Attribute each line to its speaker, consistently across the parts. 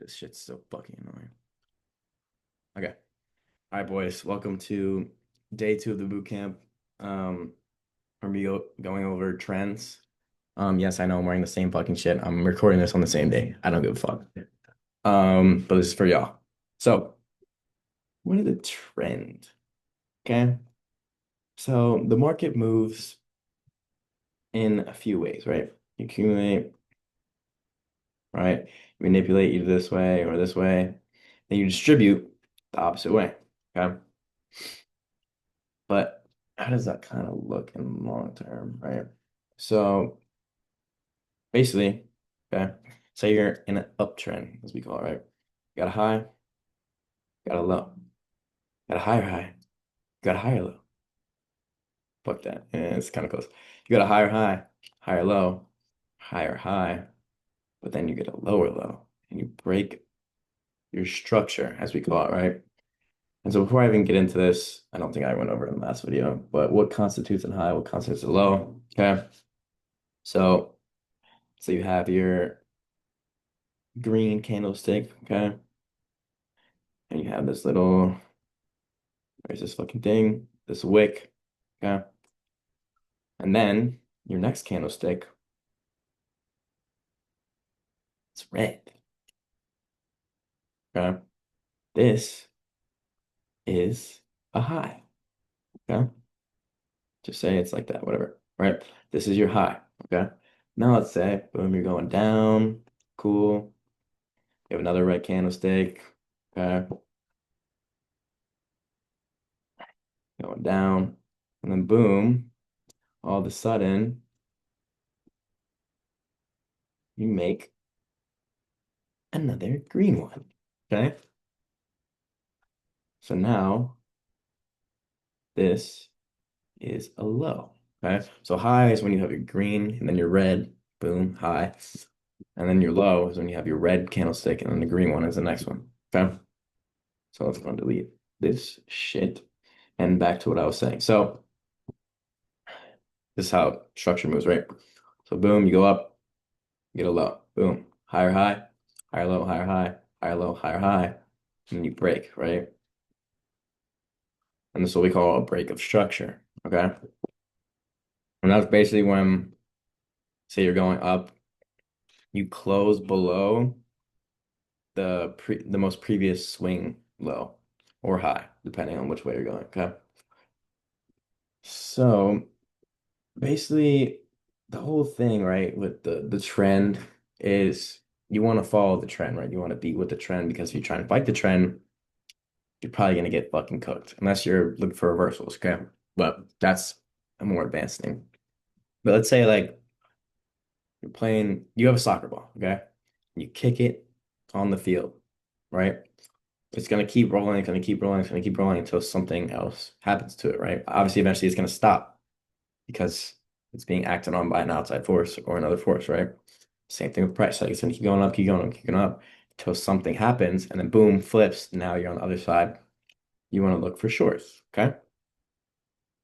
Speaker 1: This shit's so fucking annoying. Okay. All right, boys. Welcome to day two of the boot camp. For me going over trends. Yes, I know I'm wearing the same fucking shit. I'm recording this on the same day. I don't give a fuck. But this is for y'all. So, what are the trend? Okay. So the market moves in a few ways, right? You accumulate, right? Manipulate either this way or this way. Then you distribute the opposite way. Okay. But how does that kind of look in the long term, right? So basically, okay, say you're in an uptrend, as we call it, right? You got a high, got a low, got a higher high, got a higher low. Fuck that. Yeah, it's kind of close. You got a higher high, higher low, higher high, but then you get a lower low, and you break your structure, as we call it, right? And so before I even get into this, I don't think I went over it in the last video, but what constitutes a high, what constitutes a low? Okay. So so you have your green candlestick, okay? And you have this little, where's this fucking thing? This wick, okay? And then your next candlestick, it's red, okay? This is a high, okay? Just say it's like that, whatever, right? This is your high, okay? Now let's say, boom, you're going down, cool. You have another red candlestick, okay? Going down, and then boom, all of a sudden, you make another green one, okay? So now this is a low. Okay. So high is when you have your green and then your red, boom, high. And then your low is when you have your red candlestick and then the green one is the next one. Okay. So let's go and delete this shit and back to what I was saying. So this is how structure moves, right? So boom, you go up, you get a low. Boom, higher high, higher low, higher high, higher low, higher high. And then you break, right? And this is what we call a break of structure. Okay. And that's basically when, say you're going up, you close below the most previous swing low or high, depending on which way you're going. Okay. So basically the whole thing, right, with the trend is you want to follow the trend, right? You want to be with the trend because if you try and fight the trend, you're probably gonna get fucking cooked unless you're looking for reversals, okay? But that's a more advanced thing. But let's say like you're playing, you have a soccer ball, okay? You kick it on the field, right? It's gonna keep rolling, it's gonna keep rolling, it's gonna keep rolling until something else happens to it, right? Obviously, eventually it's gonna stop because it's being acted on by an outside force or another force, right? Same thing with price. Like it's gonna keep going up, keep going up, keep going up until something happens, and then boom, flips. Now you're on the other side. You want to look for shorts, okay?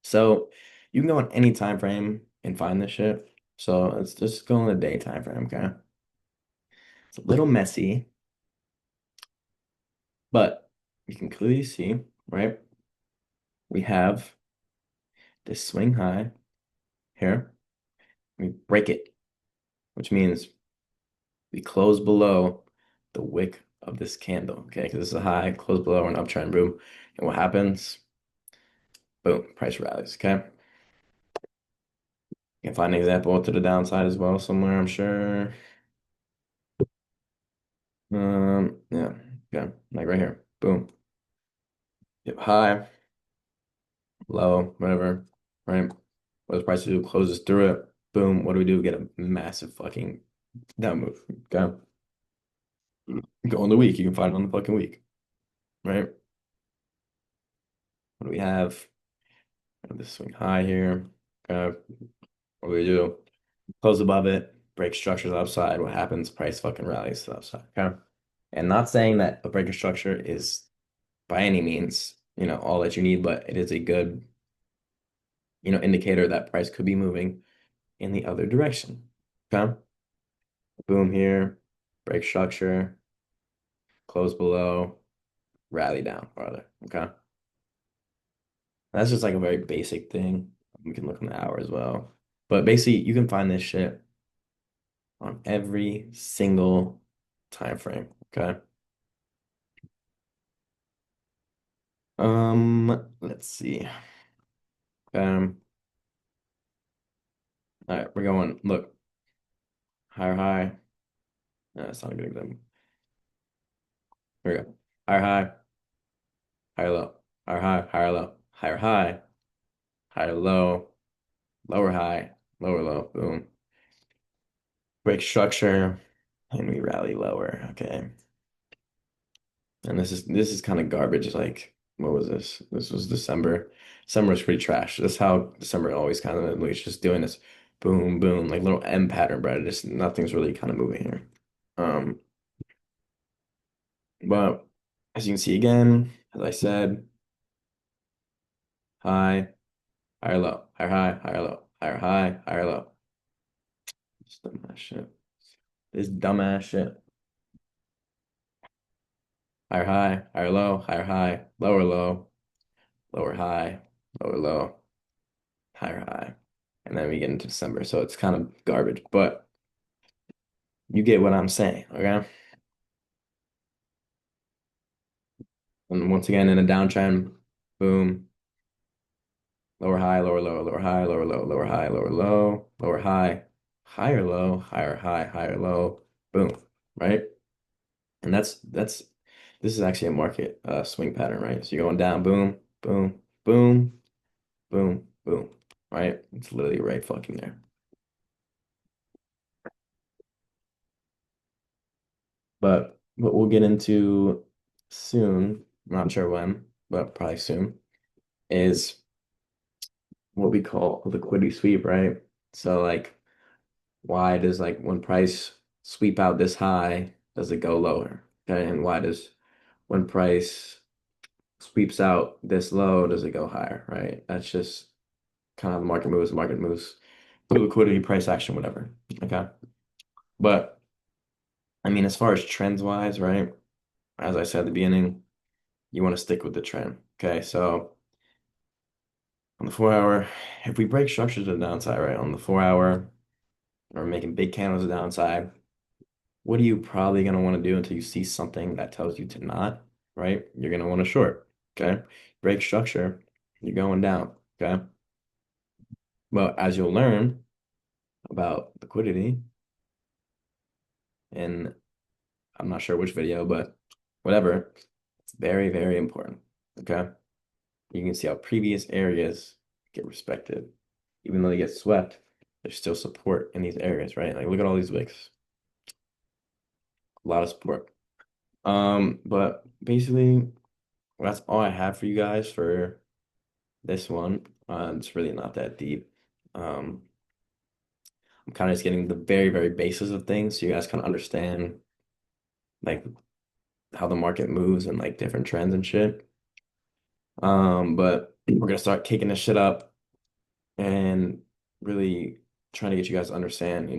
Speaker 1: So you can go on any time frame and find this shit. So let's just go on the day time frame, okay? It's a little messy, but you can clearly see, right? We have this swing high here. We break it, which means we close below the wick of this candle, okay? Because this is a high, close below an uptrend, boom. And what happens? Boom, price rallies, okay? You can find an example to the downside as well somewhere, I'm sure. Yeah, okay, like right here, boom. Yep, high, low, whatever, right? What does price do? Closes through it, boom. What do? We do? Get a massive fucking down move, okay? Go on the week, you can find it on the fucking week, right? What do we have? This swing high here. Okay. What do we do? Close above it, break structures upside. What happens? Price fucking rallies to the upside. Okay. And not saying that a breaker structure is by any means, all that you need, but it is a good, indicator that price could be moving in the other direction. Okay. Boom here, break structure. close below, rally down farther. Okay. That's just like a very basic thing. We can look in the hour as well. But basically, you can find this shit on every single time frame. Okay. Let's see. Um, all right, we're going. Look, higher high. No, that's not a good example. Here we go. Higher high, higher low. Higher high, higher low. Higher high, higher low, lower high, lower low. Boom. Break structure, and we rally lower. Okay. And this is kind of garbage. Like, what was this? This was December. December was pretty trash. That's how December always kind of like just doing this boom, boom, like little M pattern, but just nothing's really kind of moving here. Um, but as you can see again, as I said, high, higher low, higher high, higher low, higher high, higher low. This dumbass shit. This dumbass shit. Higher high, higher high, lower low, lower high, lower low, higher high. And then we get into December. So it's kind of garbage, but you get what I'm saying, okay? And once again, in a downtrend, boom, lower high, lower low, lower high, lower low, lower high, lower low, lower high, higher low, higher high, higher low, boom, right? And that's this is actually a market swing pattern, right? So you're going down, boom, boom, boom, boom, boom, right? It's literally right fucking there. But what we'll get into soon, I'm not sure when, but probably soon, is what we call a liquidity sweep, right? So like why does like when price sweep out this high, does it go lower? Okay, and why does when price sweeps out this low, does it go higher, right? That's just kind of the market moves, liquidity, price action, whatever. Okay. But I mean, as far as trends wise, right? As I said at the beginning, you want to stick with the trend. Okay, so on the 4 hour, if we break structure to the downside, right, on the 4 hour, or making big candles to the downside, what are you probably going to want to do until you see something that tells you to not, right? You're going to want to short, okay? Break structure, you're going down, okay? But as you'll learn about liquidity, and I'm not sure which video, but whatever, it's very, very important, okay? You can see how previous areas get respected. Even though they get swept, there's still support in these areas, right? Like look at all these wicks, a lot of support. But basically that's all I have for you guys for this one. It's really not that deep. Um, I'm kind of just getting the very, very basis of things so you guys can understand like how the market moves and like different trends and shit. But we're gonna start kicking this shit up and really trying to get you guys to understand,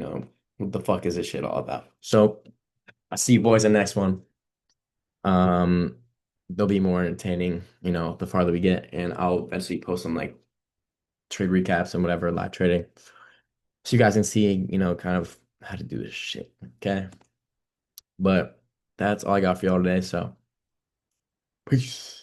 Speaker 1: what the fuck is this shit all about. So I see you boys in the next one. Um, they'll be more entertaining, the farther we get, and I'll eventually post some like trade recaps and whatever, live trading. So you guys can see, kind of how to do this shit. Okay. But that's all I got for y'all today. So peace.